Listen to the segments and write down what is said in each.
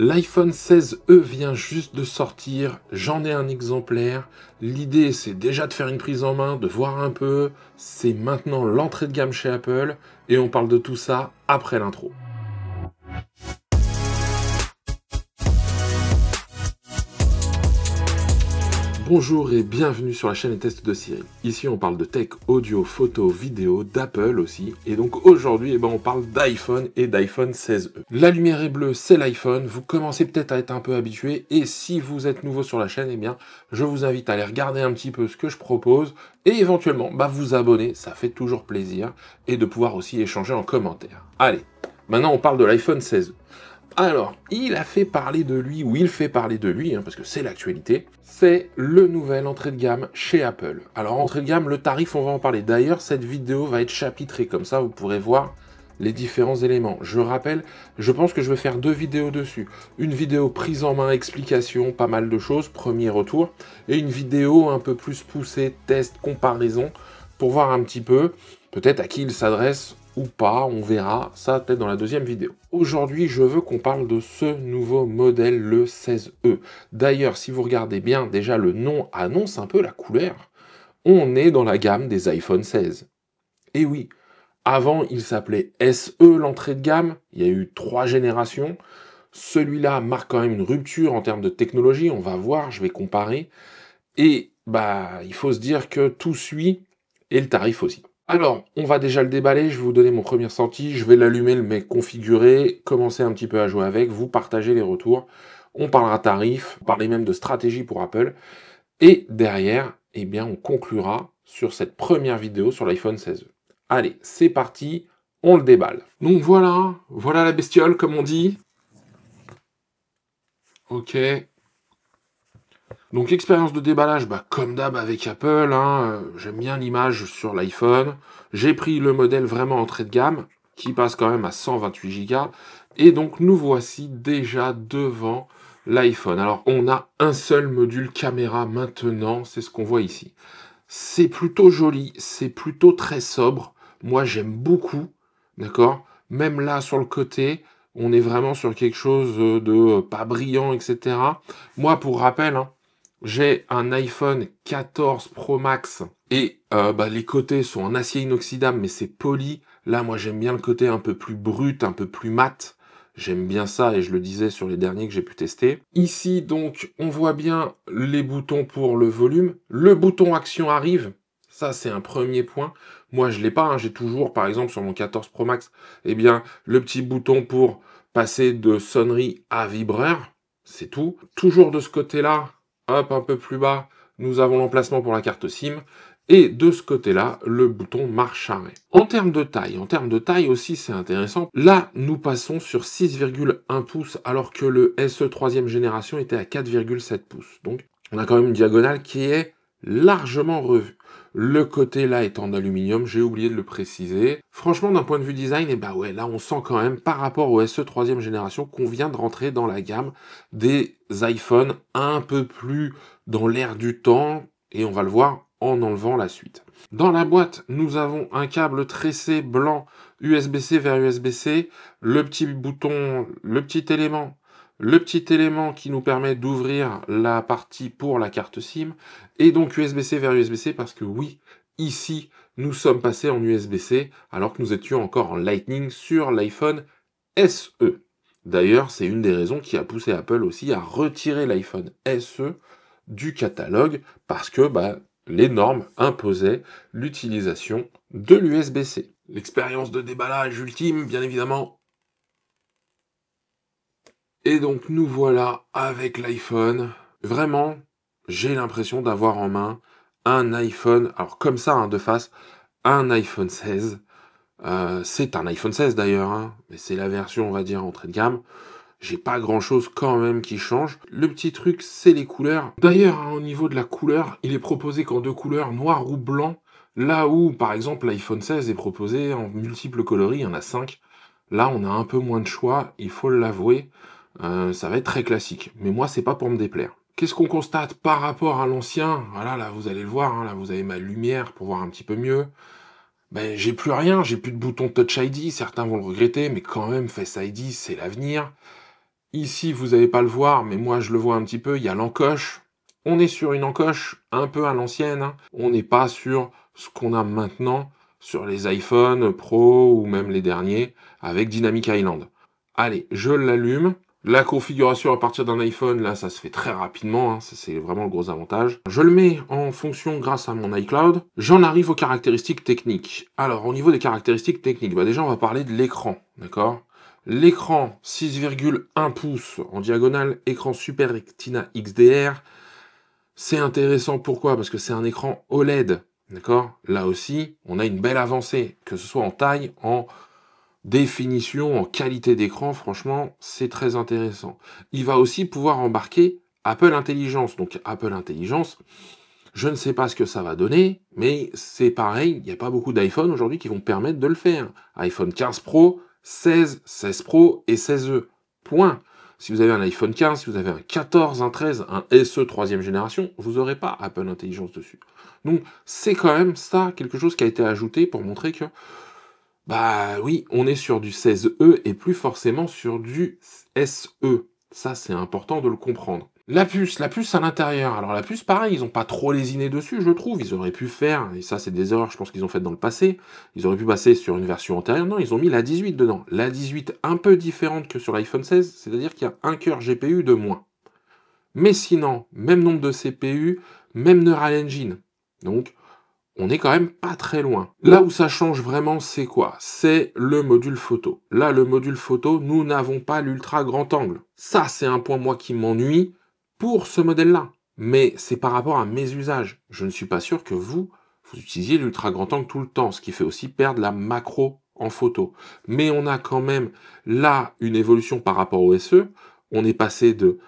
L'iPhone 16e vient juste de sortir, j'en ai un exemplaire. L'idée, c'est déjà de faire une prise en main, de voir un peu. C'est maintenant l'entrée de gamme chez Apple, et on parle de tout ça après l'intro. Bonjour et bienvenue sur la chaîne et tests de Cyril. Ici on parle de tech, audio, photo, vidéo, d'Apple aussi. Et donc aujourd'hui on parle d'iPhone et d'iPhone 16e. La lumière est bleue, c'est l'iPhone. Vous commencez peut-être à être un peu habitué. Et si vous êtes nouveau sur la chaîne, je vous invite à aller regarder un petit peu ce que je propose. Et éventuellement vous abonner, ça fait toujours plaisir. Et de pouvoir aussi échanger en commentaire. Allez, maintenant on parle de l'iPhone 16e. Alors, il a fait parler de lui, ou il fait parler de lui, parce que c'est l'actualité, c'est le nouvel entrée de gamme chez Apple. Alors, entrée de gamme, le tarif, on va en parler. D'ailleurs, cette vidéo va être chapitrée, comme ça, vous pourrez voir les différents éléments. Je rappelle, je pense que je vais faire 2 vidéos dessus. Une vidéo prise en main, explication, pas mal de choses, premier retour, et une vidéo un peu plus poussée, test, comparaison, pour voir un petit peu, peut-être à qui il s'adresse, ou pas, on verra, ça peut-être dans la deuxième vidéo. Aujourd'hui, je veux qu'on parle de ce nouveau modèle, le 16e. D'ailleurs, si vous regardez bien, déjà le nom annonce un peu la couleur. On est dans la gamme des iPhone 16. Et oui, avant, il s'appelait SE, l'entrée de gamme. Il y a eu 3 générations. Celui-là marque quand même une rupture en termes de technologie. On va voir, je vais comparer. Et il faut se dire que tout suit, et le tarif aussi. Alors, on va déjà le déballer, je vais vous donner mon premier ressenti, je vais l'allumer, le mec configuré, commencer un petit peu à jouer avec, vous partagez les retours, on parlera tarif, on parlera même de stratégie pour Apple, et derrière, on conclura sur cette première vidéo sur l'iPhone 16e. Allez, c'est parti, on le déballe. Donc voilà la bestiole, comme on dit. Ok. Donc expérience de déballage, comme d'hab avec Apple, j'aime bien l'image sur l'iPhone. J'ai pris le modèle vraiment entrée de gamme, qui passe quand même à 128 Go. Et donc nous voici déjà devant l'iPhone. Alors on a un seul module caméra maintenant, c'est ce qu'on voit ici. C'est plutôt joli, c'est plutôt très sobre. Moi j'aime beaucoup, d'accord? Même là sur le côté, on est vraiment sur quelque chose de pas brillant, etc. Moi pour rappel, j'ai un iPhone 14 Pro Max et les côtés sont en acier inoxydable mais c'est poli. Là, moi, j'aime bien le côté un peu plus brut, un peu plus mat. J'aime bien ça et je le disais sur les derniers que j'ai pu tester. Ici, donc, on voit bien les boutons pour le volume. Le bouton action arrive. Ça, c'est un premier point. Moi, je l'ai pas. J'ai toujours, par exemple, sur mon 14 Pro Max, le petit bouton pour passer de sonnerie à vibreur. C'est tout. Toujours de ce côté-là, hop, un peu plus bas, nous avons l'emplacement pour la carte SIM. Et de ce côté-là, le bouton marche arrêt. En termes de taille aussi, c'est intéressant. Là, nous passons sur 6,1 pouces, alors que le SE 3e génération était à 4,7 pouces. Donc, on a quand même une diagonale qui est largement revue. Le côté là est en aluminium, j'ai oublié de le préciser. Franchement, d'un point de vue design, là on sent quand même par rapport au SE 3e génération qu'on vient de rentrer dans la gamme des iPhones un peu plus dans l'air du temps, et on va le voir en enlevant la suite. Dans la boîte, nous avons un câble tressé blanc USB-C vers USB-C, le petit bouton, le petit élément qui nous permet d'ouvrir la partie pour la carte SIM, et donc USB-C vers USB-C, parce que oui, ici, nous sommes passés en USB-C, alors que nous étions encore en Lightning sur l'iPhone SE. D'ailleurs, c'est une des raisons qui a poussé Apple aussi à retirer l'iPhone SE du catalogue, parce que les normes imposaient l'utilisation de l'USB-C. L'expérience de déballage ultime, bien évidemment. Et donc nous voilà avec l'iPhone. Vraiment, j'ai l'impression d'avoir en main un iPhone, alors comme ça, de face, un iPhone 16. C'est un iPhone 16 d'ailleurs, mais c'est la version, on va dire, entrée de gamme. J'ai pas grand chose quand même qui change. Le petit truc, c'est les couleurs. D'ailleurs, au niveau de la couleur, il est proposé qu'en 2 couleurs, noir ou blanc. Là où, par exemple, l'iPhone 16 est proposé en multiples coloris, il y en a 5. Là, on a un peu moins de choix, il faut l'avouer. Ça va être très classique. Mais moi, c'est pas pour me déplaire. Qu'est-ce qu'on constate par rapport à l'ancien? Voilà, là, vous allez le voir, là, vous avez ma lumière pour voir un petit peu mieux. J'ai plus rien, j'ai plus de bouton Touch ID, certains vont le regretter, mais quand même, Face ID, c'est l'avenir. Ici, vous n'allez pas le voir, mais moi je le vois un petit peu, il y a l'encoche. On est sur une encoche un peu à l'ancienne, hein. On n'est pas sur ce qu'on a maintenant sur les iPhone Pro ou même les derniers avec Dynamic Island. Allez, je l'allume. La configuration à partir d'un iPhone, là, ça se fait très rapidement, hein. Ça, c'est vraiment le gros avantage. Je le mets en fonction grâce à mon iCloud. J'en arrive aux caractéristiques techniques. Alors, au niveau des caractéristiques techniques, bah déjà, on va parler de l'écran, d'accord? L'écran 6,1 pouces en diagonale, écran Super Retina XDR. C'est intéressant, pourquoi? Parce que c'est un écran OLED, d'accord? Là aussi, on a une belle avancée, que ce soit en taille, en définition, en qualité d'écran, franchement, c'est très intéressant. Il va aussi pouvoir embarquer Apple Intelligence. Donc Apple Intelligence, je ne sais pas ce que ça va donner, mais c'est pareil, il n'y a pas beaucoup d'iPhone aujourd'hui qui vont permettre de le faire. iPhone 15 Pro, 16, 16 Pro et 16e. Point. Si vous avez un iPhone 15, si vous avez un 14, un 13, un SE 3e génération, vous n'aurez pas Apple Intelligence dessus. Donc c'est quand même ça, quelque chose qui a été ajouté pour montrer que bah oui, on est sur du 16E et plus forcément sur du SE. Ça, c'est important de le comprendre. La puce à l'intérieur. Alors la puce, pareil, ils n'ont pas trop lésiné dessus, je trouve. Ils auraient pu faire, et ça c'est des erreurs, je pense qu'ils ont faites dans le passé, ils auraient pu passer sur une version antérieure. Non, ils ont mis la 18 dedans. La 18 un peu différente que sur l'iPhone 16, c'est-à-dire qu'il y a un cœur GPU de moins. Mais sinon, même nombre de CPU, même Neural Engine. Donc, on est quand même pas très loin. Là où ça change vraiment, c'est quoi? C'est le module photo. Là, le module photo, nous n'avons pas l'ultra grand angle. Ça, c'est un point, moi, qui m'ennuie pour ce modèle-là. Mais c'est par rapport à mes usages. Je ne suis pas sûr que vous utilisiez l'ultra grand angle tout le temps, ce qui fait aussi perdre la macro en photo. Mais on a quand même là une évolution par rapport au SE. On est passé de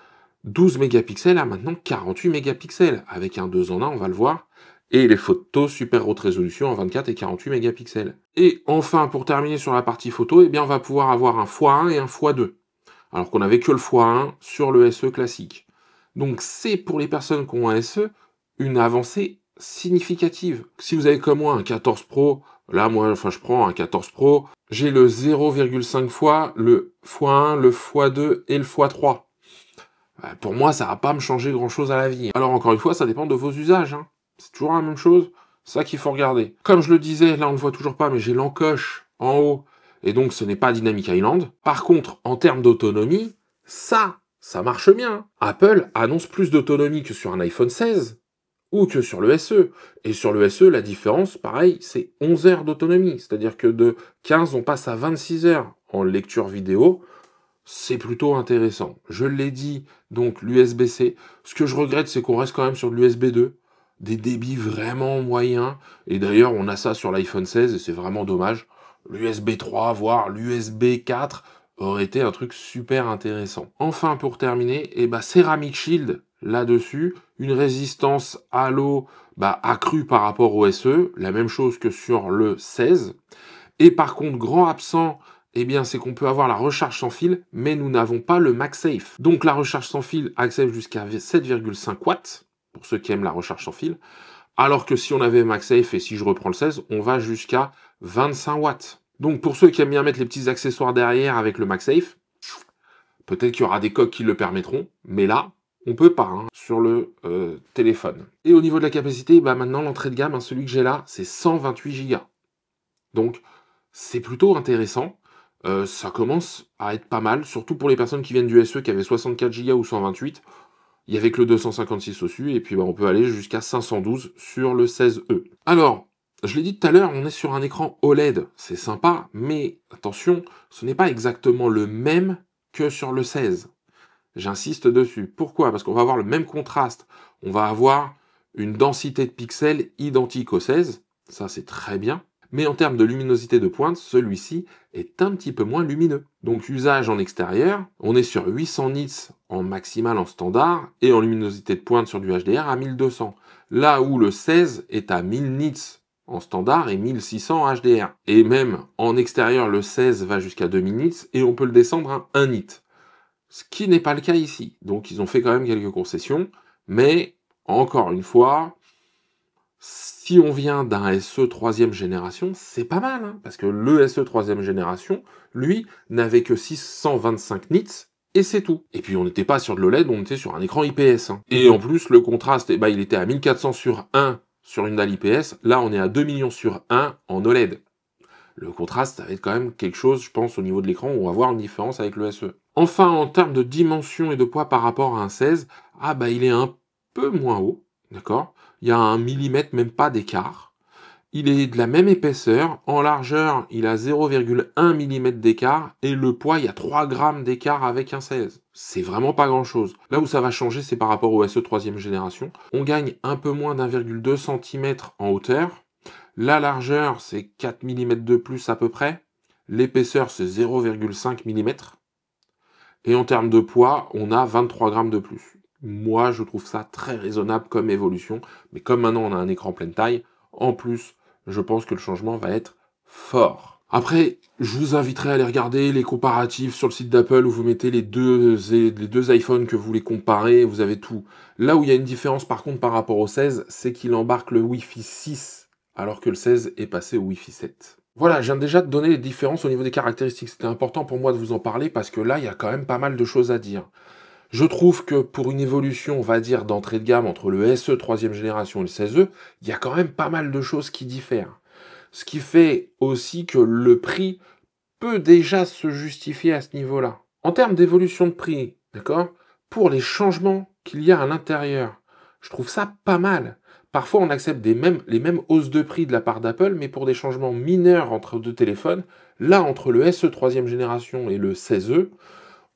12 mégapixels à maintenant 48 mégapixels. Avec un 2 en 1, on va le voir. Et les photos super haute résolution en 24 et 48 mégapixels. Et enfin, pour terminer sur la partie photo, eh bien, on va pouvoir avoir un x1 et un x2. Alors qu'on n'avait que le x1 sur le SE classique. Donc c'est pour les personnes qui ont un SE une avancée significative. Si vous avez comme moi un 14 Pro, là moi je prends un 14 Pro, j'ai le 0,5 fois, le x1, le x2 et le x3. Pour moi, ça va pas me changer grand-chose à la vie. Alors encore une fois, ça dépend de vos usages, hein. C'est toujours la même chose, c'est ça qu'il faut regarder. Comme je le disais, là on ne le voit toujours pas, mais j'ai l'encoche en haut, et donc ce n'est pas Dynamic Island. Par contre, en termes d'autonomie, ça marche bien. Apple annonce plus d'autonomie que sur un iPhone 16, ou que sur le SE. Et sur le SE, la différence, pareil, c'est 11 heures d'autonomie. C'est-à-dire que de 15, on passe à 26 heures en lecture vidéo. C'est plutôt intéressant. Je l'ai dit, donc l'USB-C. Ce que je regrette, c'est qu'on reste quand même sur de l'USB 2. Des débits vraiment moyens. Et d'ailleurs, on a ça sur l'iPhone 16 et c'est vraiment dommage. L'USB 3, voire l'USB 4 aurait été un truc super intéressant. Enfin, pour terminer, Ceramic Shield là-dessus. Une résistance à l'eau accrue par rapport au SE. La même chose que sur le 16. Et par contre, grand absent, eh bien, c'est qu'on peut avoir la recharge sans fil, mais nous n'avons pas le MagSafe. Donc la recharge sans fil accepte jusqu'à 7,5 watts, pour ceux qui aiment la recharge sans fil, alors que si on avait MagSafe, et si je reprends le 16, on va jusqu'à 25 watts. Donc pour ceux qui aiment bien mettre les petits accessoires derrière avec le MagSafe, peut-être qu'il y aura des coques qui le permettront, mais là, on peut pas, hein, sur le téléphone. Et au niveau de la capacité, maintenant l'entrée de gamme, hein, celui que j'ai là, c'est 128 Go. Donc, c'est plutôt intéressant. Ça commence à être pas mal, surtout pour les personnes qui viennent du SE qui avaient 64 Go ou 128. Il y avait que le 256 au-dessus, et puis on peut aller jusqu'à 512 sur le 16E. Alors, je l'ai dit tout à l'heure, on est sur un écran OLED, c'est sympa, mais attention, ce n'est pas exactement le même que sur le 16. J'insiste dessus. Pourquoi? Parce qu'on va avoir le même contraste. On va avoir une densité de pixels identique au 16, ça c'est très bien. Mais en termes de luminosité de pointe, celui-ci est un petit peu moins lumineux. Donc usage en extérieur, on est sur 800 nits en maximal en standard et en luminosité de pointe sur du HDR à 1200. Là où le 16 est à 1000 nits en standard et 1600 en HDR. Et même en extérieur, le 16 va jusqu'à 2000 nits et on peut le descendre à 1 nit. Ce qui n'est pas le cas ici. Donc ils ont fait quand même quelques concessions, mais encore une fois, si on vient d'un SE 3e génération, c'est pas mal, hein, parce que le SE 3e génération, lui, n'avait que 625 nits, et c'est tout. Et puis on n'était pas sur de l'OLED, on était sur un écran IPS. Hein. Et en plus, le contraste, il était à 1400 sur 1 sur une dalle IPS. Là, on est à 2 millions sur 1 en OLED. Le contraste, ça va être quand même quelque chose, je pense, au niveau de l'écran, où on va voir une différence avec le SE. Enfin, en termes de dimension et de poids par rapport à un 16, il est un peu moins haut, d'accord? Il y a 1 millimètre, même pas d'écart. Il est de la même épaisseur. En largeur, il a 0,1 mm d'écart. Et le poids, il y a 3 grammes d'écart avec un 16. C'est vraiment pas grand chose. Là où ça va changer, c'est par rapport au SE 3e génération. On gagne un peu moins d'1,2 cm en hauteur. La largeur, c'est 4 mm de plus à peu près. L'épaisseur, c'est 0,5 mm. Et en termes de poids, on a 23 grammes de plus. Moi, je trouve ça très raisonnable comme évolution. Mais comme maintenant, on a un écran pleine taille, en plus, je pense que le changement va être fort. Après, je vous inviterai à aller regarder les comparatifs sur le site d'Apple où vous mettez les deux iPhones que vous voulez comparer, vous avez tout. Là où il y a une différence par contre par rapport au 16, c'est qu'il embarque le Wi-Fi 6 alors que le 16 est passé au Wi-Fi 7. Voilà, je viens déjà de donner les différences au niveau des caractéristiques. C'était important pour moi de vous en parler parce que là, il y a quand même pas mal de choses à dire. Je trouve que pour une évolution, on va dire, d'entrée de gamme entre le SE 3e génération et le 16E, il y a quand même pas mal de choses qui diffèrent. Ce qui fait aussi que le prix peut déjà se justifier à ce niveau-là. En termes d'évolution de prix, d'accord, pour les changements qu'il y a à l'intérieur, je trouve ça pas mal. Parfois, on accepte les mêmes hausses de prix de la part d'Apple, mais pour des changements mineurs entre deux téléphones, là, entre le SE 3e génération et le 16E,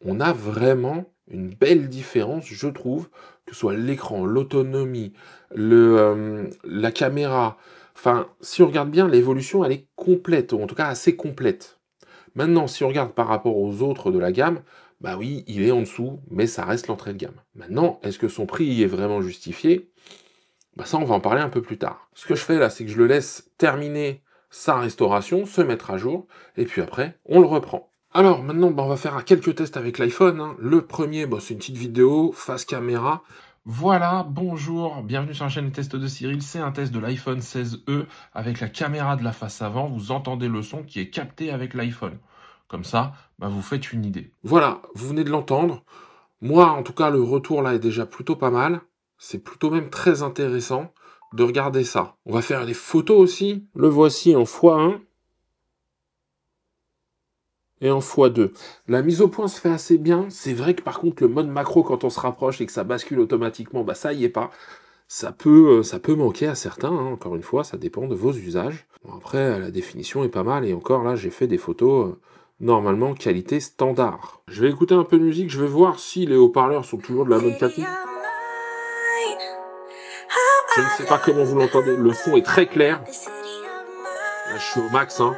on a vraiment une belle différence, je trouve, que ce soit l'écran, l'autonomie, la caméra. Enfin, si on regarde bien, l'évolution, elle est complète, ou en tout cas assez complète. Maintenant, si on regarde par rapport aux autres de la gamme, bah oui, il est en dessous, mais ça reste l'entrée de gamme. Maintenant, est-ce que son prix est vraiment justifié? Bah ça, on va en parler un peu plus tard. Ce que je fais là, c'est que je le laisse terminer sa restauration, se mettre à jour, et puis après, on le reprend. Alors maintenant, on va faire quelques tests avec l'iPhone. Hein. Le premier, c'est une petite vidéo, face caméra. Voilà, bonjour, bienvenue sur la chaîne des tests de Cyril. C'est un test de l'iPhone 16e avec la caméra de la face avant. Vous entendez le son qui est capté avec l'iPhone. Comme ça, vous faites une idée. Voilà, vous venez de l'entendre. Moi, en tout cas, le retour là est déjà plutôt pas mal. C'est plutôt même très intéressant de regarder ça. On va faire les photos aussi. Le voici en x1. Et en x2. La mise au point se fait assez bien. C'est vrai que par contre, le mode macro, quand on se rapproche et que ça bascule automatiquement, ça y est pas. Ça peut manquer à certains, hein. Encore une fois, ça dépend de vos usages. Bon, après, la définition est pas mal, et encore là, j'ai fait des photos, normalement, qualité standard. Je vais écouter un peu de musique, je vais voir si les haut-parleurs sont toujours de la bonne qualité. Je ne sais pas comment vous l'entendez, le son est très clair. Là, je suis au max, hein.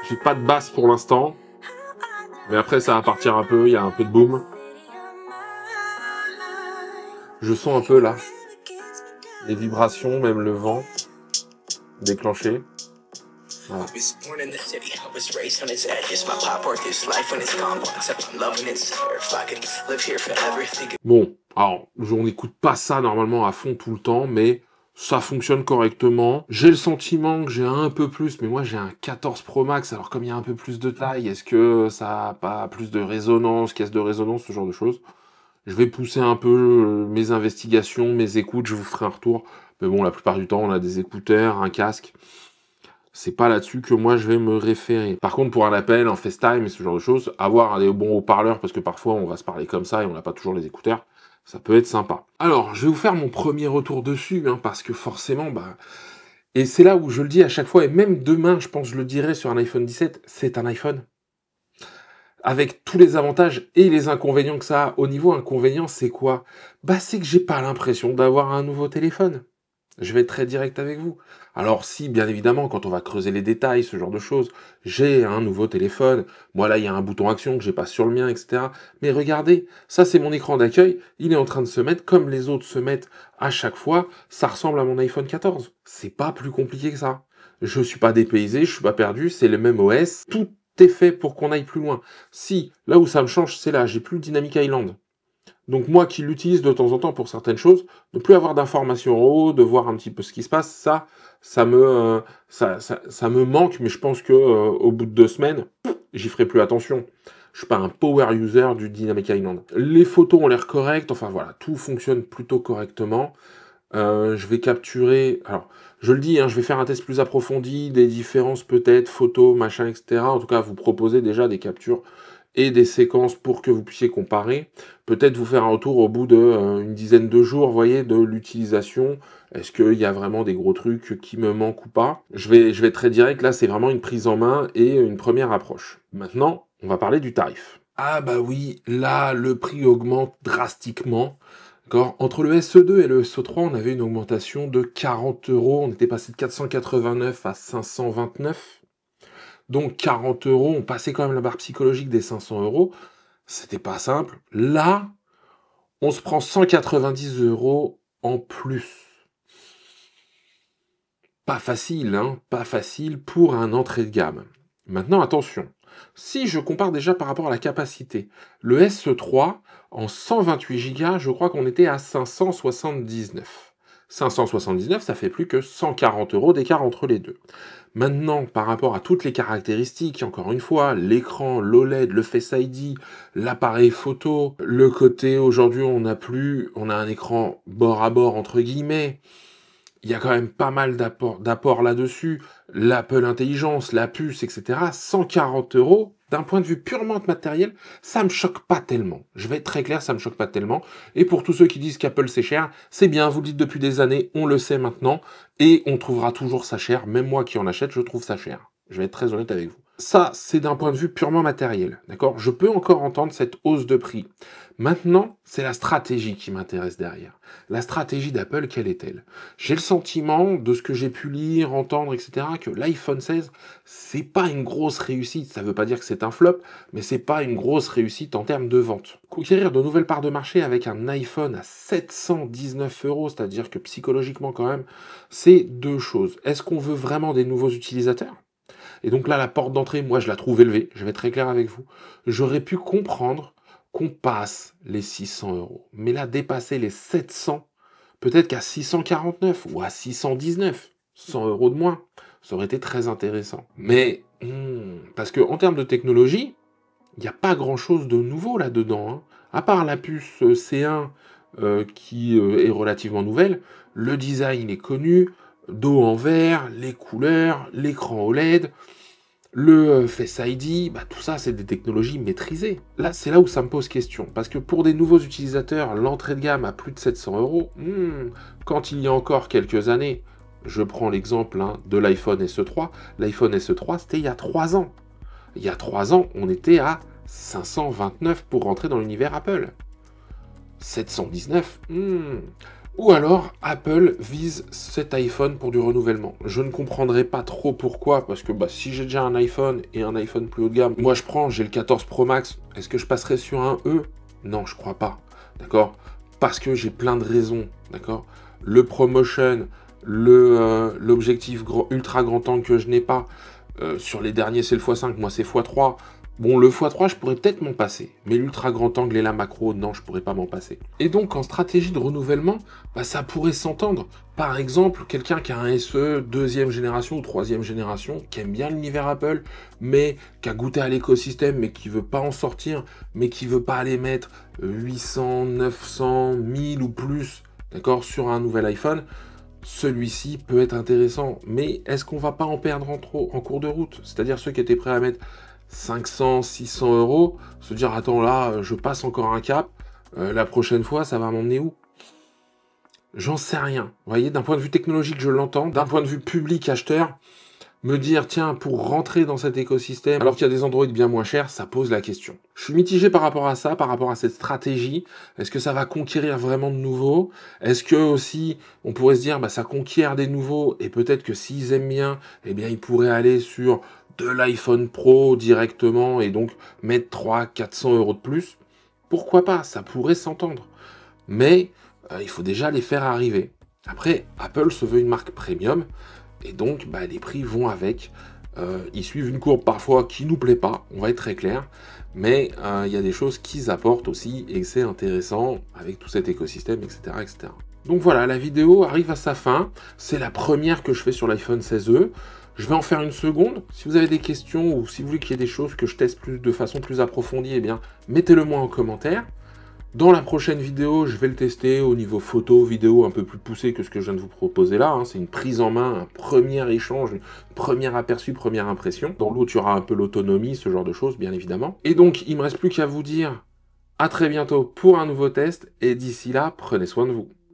J'ai pas de basse pour l'instant. Mais après, ça va partir un peu, il y a un peu de boom. Je sens un peu là les vibrations, même le vent déclenché. Voilà. Bon, alors on n'écoute pas ça normalement à fond tout le temps, mais ça fonctionne correctement. J'ai le sentiment que j'ai un peu plus, mais moi j'ai un 14 Pro Max, alors comme il y a un peu plus de taille, est-ce que ça a pas plus de résonance, caisse de résonance, ce genre de choses? Je vais pousser un peu mes investigations, mes écoutes, je vous ferai un retour. Mais bon, la plupart du temps, on a des écouteurs, un casque. C'est pas là-dessus que moi je vais me référer. Par contre, pour un appel, un FaceTime et ce genre de choses, avoir des bons haut-parleurs, parce que parfois on va se parler comme ça et on n'a pas toujours les écouteurs, ça peut être sympa. Alors, je vais vous faire mon premier retour dessus, hein, parce que forcément, et c'est là où je le dis à chaque fois, et même demain, je pense que je le dirai sur un iPhone 17, c'est un iPhone. Avec tous les avantages et les inconvénients que ça a. Au niveau inconvénient, c'est quoi? C'est que j'ai pas l'impression d'avoir un nouveau téléphone. Je vais être très direct avec vous. Alors si, bien évidemment, quand on va creuser les détails, ce genre de choses, j'ai un nouveau téléphone. Moi là, il y a un bouton action que j'ai pas sur le mien, etc. Mais regardez, ça c'est mon écran d'accueil. Il est en train de se mettre comme les autres se mettent à chaque fois. Ça ressemble à mon iPhone 14. C'est pas plus compliqué que ça. Je suis pas dépaysé, je suis pas perdu, c'est le même OS. Tout est fait pour qu'on aille plus loin. Si, là où ça me change, c'est là, j'ai plus le Dynamic Island. Donc moi qui l'utilise de temps en temps pour certaines choses, ne plus avoir d'informations en haut, de voir un petit peu ce qui se passe, ça me manque, mais je pense que au bout de 2 semaines, j'y ferai plus attention. Je suis pas un power user du Dynamic Island. Les photos ont l'air correctes, enfin voilà, tout fonctionne plutôt correctement. Je vais capturer, alors je le dis, hein, je vais faire un test plus approfondi, des différences peut-être, photos, machin, etc. En tout cas, vous proposer déjà des captures et des séquences pour que vous puissiez comparer. Peut-être vous faire un retour au bout de une dizaine de jours, vous voyez, de l'utilisation. Est-ce qu'il y a vraiment des gros trucs qui me manquent ou pas? Je vais être très direct, là c'est vraiment une prise en main et une première approche. Maintenant, on va parler du tarif. Ah bah oui, là le prix augmente drastiquement. D'accord. Entre le SE2 et le SE3, on avait une augmentation de 40 euros. On était passé de 489 à 529. Donc 40 euros, on passait quand même la barre psychologique des 500 euros. C'était pas simple. Là, on se prend 190 euros en plus. Pas facile, hein, pas facile pour un entrée de gamme. Maintenant, attention. Si je compare déjà par rapport à la capacité, le SE3, en 128 Go, je crois qu'on était à 579. 579, ça fait plus que 140 euros d'écart entre les deux. Maintenant, par rapport à toutes les caractéristiques, encore une fois, l'écran, l'OLED, le Face ID, l'appareil photo, le côté aujourd'hui on a un écran bord à bord entre guillemets, il y a quand même pas mal d'apports là-dessus, l'Apple Intelligence, la puce, etc. 140 euros, d'un point de vue purement matériel, ça me choque pas tellement. Je vais être très clair, ça me choque pas tellement. Et pour tous ceux qui disent qu'Apple c'est cher, c'est bien, vous le dites depuis des années, on le sait maintenant, et on trouvera toujours ça cher. Même moi qui en achète, je trouve ça cher. Je vais être très honnête avec vous. Ça, c'est d'un point de vue purement matériel, d'accord? Je peux encore entendre cette hausse de prix. Maintenant, c'est la stratégie qui m'intéresse derrière. La stratégie d'Apple, quelle est-elle? J'ai le sentiment, de ce que j'ai pu lire, entendre, etc., que l'iPhone 16, c'est pas une grosse réussite. Ça veut pas dire que c'est un flop, mais c'est pas une grosse réussite en termes de vente. Conquérir de nouvelles parts de marché avec un iPhone à 719 euros, c'est-à-dire que psychologiquement quand même, c'est deux choses. Est-ce qu'on veut vraiment des nouveaux utilisateurs? Et donc là, la porte d'entrée, moi, je la trouve élevée. Je vais être très clair avec vous. J'aurais pu comprendre qu'on passe les 600 euros. Mais là, dépasser les 700, peut-être qu'à 649 ou à 619, 100 euros de moins, ça aurait été très intéressant. Mais, parce que en termes de technologie, il n'y a pas grand-chose de nouveau là-dedans, hein. À part la puce C1 qui est relativement nouvelle, le design il est connu, dos en verre, les couleurs, l'écran OLED, le Face ID, bah, tout ça, c'est des technologies maîtrisées. Là, c'est là où ça me pose question. Parce que pour des nouveaux utilisateurs, l'entrée de gamme à plus de 700 euros, quand il y a encore quelques années, je prends l'exemple de l'iPhone SE3. L'iPhone SE3, c'était il y a 3 ans. Il y a 3 ans, on était à 529 pour rentrer dans l'univers Apple. 719, Ou alors, Apple vise cet iPhone pour du renouvellement. Je ne comprendrai pas trop pourquoi, parce que si j'ai déjà un iPhone et un iPhone plus haut de gamme, moi j'ai le 14 Pro Max, est-ce que je passerai sur un E? Non, je crois pas, d'accord? Parce que j'ai plein de raisons, d'accord? Le ProMotion, l'objectif ultra grand angle que je n'ai pas, sur les derniers c'est le x5, moi c'est x3, bon, le x3, je pourrais peut-être m'en passer, mais l'ultra grand angle et la macro, non, je pourrais pas m'en passer. Et donc, en stratégie de renouvellement, ça pourrait s'entendre. Par exemple, quelqu'un qui a un SE deuxième génération ou troisième génération, qui aime bien l'univers Apple, mais qui a goûté à l'écosystème, mais qui veut pas en sortir, mais qui veut pas aller mettre 800, 900, 1000 ou plus, d'accord, sur un nouvel iPhone, celui-ci peut être intéressant. Mais est-ce qu'on va pas en perdre en cours de route? C'est-à-dire ceux qui étaient prêts à mettre 500, 600 euros, se dire attends là, je passe encore un cap, la prochaine fois ça va m'emmener où? J'en sais rien. Vous voyez, d'un point de vue technologique, je l'entends, d'un point de vue public acheteur, me dire tiens, pour rentrer dans cet écosystème, alors qu'il y a des Android bien moins chers, ça pose la question. Je suis mitigé par rapport à ça, par rapport à cette stratégie. Est-ce que ça va conquérir vraiment de nouveaux? Est-ce que aussi, on pourrait se dire, ça conquiert des nouveaux, et peut-être que s'ils aiment bien, eh bien, ils pourraient aller sur de l'iPhone Pro directement, et donc mettre 300-400 euros de plus? Pourquoi pas? Ça pourrait s'entendre. Mais il faut déjà les faire arriver. Après, Apple se veut une marque premium, et donc les prix vont avec. Ils suivent une courbe parfois qui nous plaît pas, on va être très clair, mais il y a des choses qu'ils apportent aussi et c'est intéressant avec tout cet écosystème, etc., etc. Donc voilà, la vidéo arrive à sa fin. C'est la première que je fais sur l'iPhone 16e. Je vais en faire une seconde. Si vous avez des questions ou si vous voulez qu'il y ait des choses que je teste de façon plus approfondie, eh bien, mettez-le moi en commentaire. Dans la prochaine vidéo, je vais le tester au niveau photo, vidéo un peu plus poussé que ce que je viens de vous proposer là. Hein. C'est une prise en main, un premier échange, un premier aperçu, première impression. Dans l'autre, il y aura un peu l'autonomie, ce genre de choses, bien évidemment. Et donc, il ne me reste plus qu'à vous dire à très bientôt pour un nouveau test. Et d'ici là, prenez soin de vous.